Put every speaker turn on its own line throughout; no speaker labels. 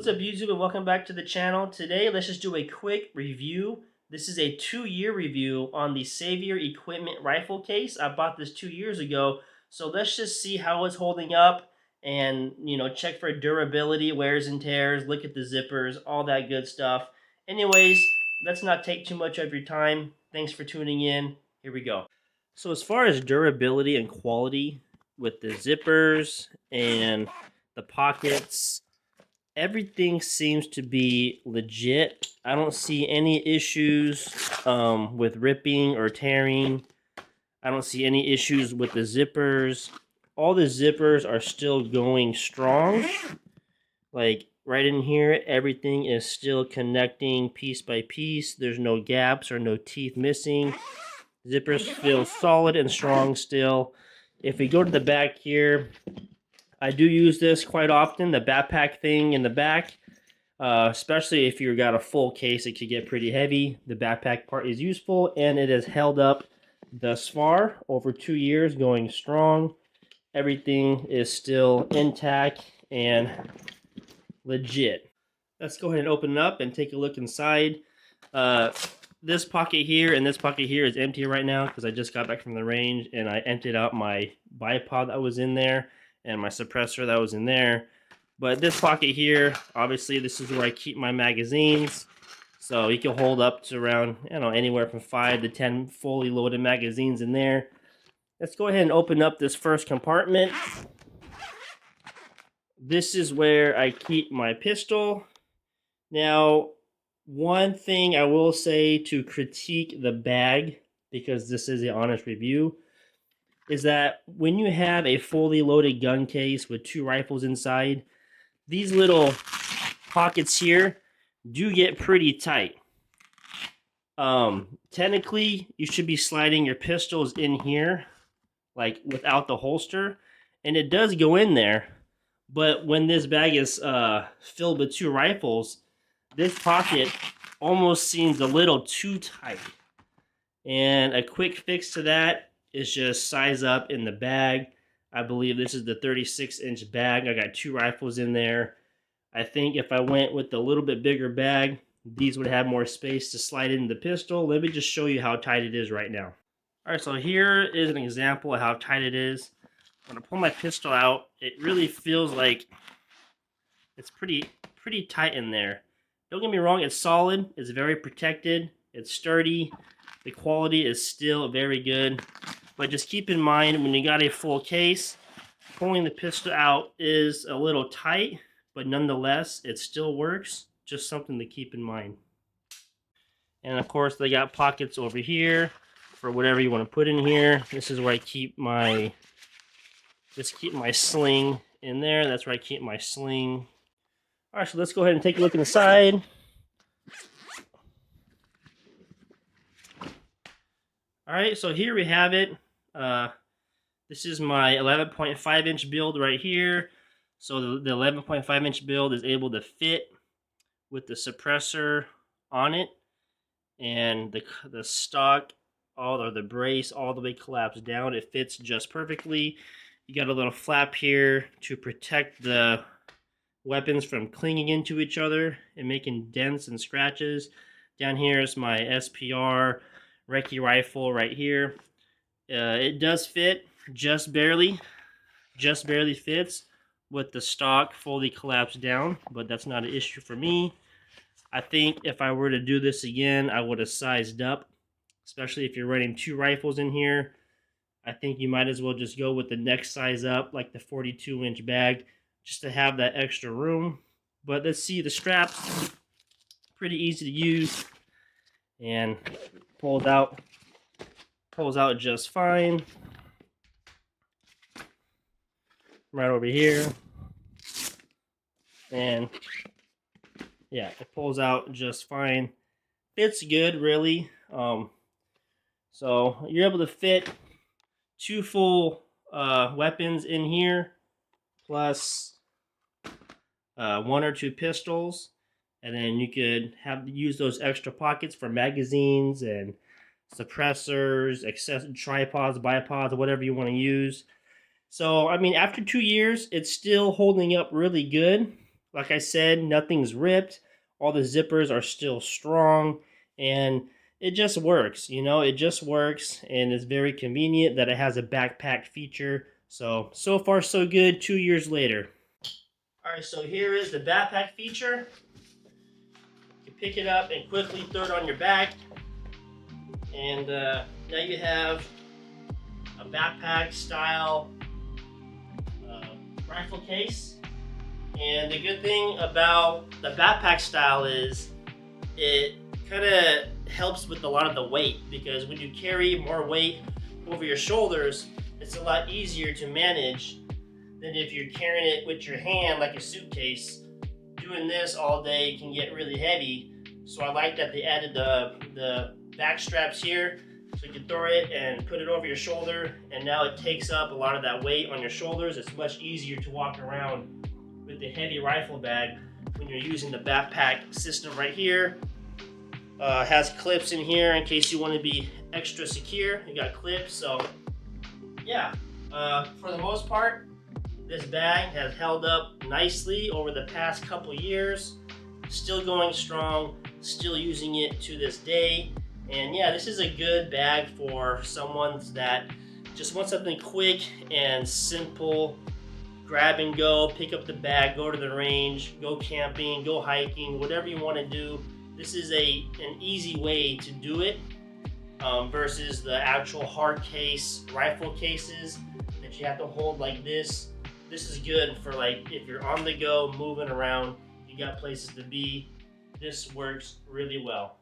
What's up YouTube and welcome back to the channel. Today let's just do a quick review. This is a 2-year review on the Savior Equipment rifle case. I bought this 2 years ago, so let's just see how it's holding up and check for durability, wears and tears, look at the zippers, all that good stuff. Anyways, let's not take too much of your time. Thanks for tuning in. Here we go. So as far as durability and quality with the zippers and the pockets, everything seems to be legit. I don't see any issues with ripping or tearing. I don't see any issues with the zippers. All the zippers are still going strong. Like right in here, everything is still connecting piece by piece. There's no gaps or no teeth missing. Zippers feel solid and strong still. If we go to the back here, I do use this quite often, the backpack thing in the back. Especially if you've got a full case, it could get pretty heavy. The backpack part is useful, and it has held up thus far over 2 years, going strong. Everything is still intact and legit. Let's go ahead and open it up and take a look inside. This pocket here and this pocket here is empty right now because I just got back from the range and I emptied out my bipod that was in there and my suppressor that was in there. But this pocket here, obviously this is where I keep my magazines. So you can hold up to around, anywhere from 5 to 10 fully loaded magazines in there. Let's go ahead and open up this first compartment. This is where I keep my pistol. Now, one thing I will say to critique the bag, because this is an honest review, is that when you have a fully loaded gun case with 2 rifles inside, these little pockets here do get pretty tight. Technically, you should be sliding your pistols in here, like without the holster, and it does go in there. But when this bag is filled with 2 rifles, this pocket almost seems a little too tight. And a quick fix to that is just size up in the bag. I believe this is the 36-inch bag. I got 2 rifles in there. I think if I went with a little bit bigger bag, these would have more space to slide in the pistol. Let me just show you how tight it is right now. Alright, so here is an example of how tight it is. When I pull my pistol out, it really feels like it's pretty tight in there. Don't get me wrong, it's solid, it's very protected, it's sturdy, the quality is still very good. But just keep in mind, when you got a full case, pulling the pistol out is a little tight, but nonetheless, it still works. Just something to keep in mind. And of course, they got pockets over here for whatever you want to put in here. This is where I keep my sling in there. That's where I keep my sling. All right, so let's go ahead and take a look inside. All right, so here we have it. This is my 11.5-inch build right here. So the 11.5-inch build is able to fit with the suppressor on it, and the stock, the brace, all the way collapsed down. It fits just perfectly. You got a little flap here to protect the weapons from clinging into each other and making dents and scratches. Down here is my SPR Recce rifle right here. It does fit just barely fits with the stock fully collapsed down, but that's not an issue for me. I think if I were to do this again, I would have sized up, especially if you're running 2 rifles in here. I think you might as well just go with the next size up, like the 42-inch bag, just to have that extra room. But let's see, the straps, pretty easy to use, and pulls out just fine. Right over here, and yeah, it pulls out just fine. Fits good, really. So you're able to fit 2 full weapons in here, plus 1 or 2 pistols, and then you could use those extra pockets for magazines and suppressors, tripods, bipods, whatever you want to use. So I mean, after 2 years, it's still holding up really good. Like I said, nothing's ripped. All the zippers are still strong, and it just works. You know, it just works, and it's very convenient that it has a backpack feature. So far so good 2 years later. All right, so here is the backpack feature. You pick it up and quickly throw it on your back, and now you have a backpack style rifle case. And the good thing about the backpack style is it kind of helps with a lot of the weight, because when you carry more weight over your shoulders, it's a lot easier to manage than if you're carrying it with your hand like a suitcase. Doing this all day can get really heavy, so I like that they added the back straps here, so you can throw it and put it over your shoulder, and now it takes up a lot of that weight on your shoulders. It's much easier to walk around with the heavy rifle bag when you're using the backpack system right here. Has clips in here in case you want to be extra secure. You got clips, so yeah. For the most part, this bag has held up nicely over the past couple years. Still going strong, still using it to this day. And yeah, this is a good bag for someone that just wants something quick and simple. Grab and go, pick up the bag, go to the range, go camping, go hiking, whatever you want to do. This is an easy way to do it versus the actual hard case rifle cases that you have to hold like this. This is good for like if you're on the go, moving around, you got places to be. This works really well.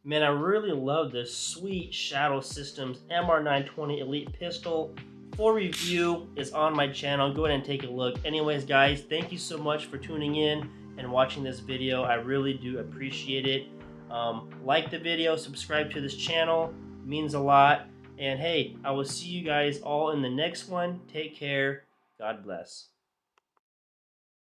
Man, I really love this sweet Shadow Systems MR920 Elite pistol. Full review is on my channel. Go ahead and take a look. Anyways, guys, thank you so much for tuning in and watching this video. I really do appreciate it. Like the video, subscribe to this channel. It means a lot. And hey, I will see you guys all in the next one. Take care. God bless.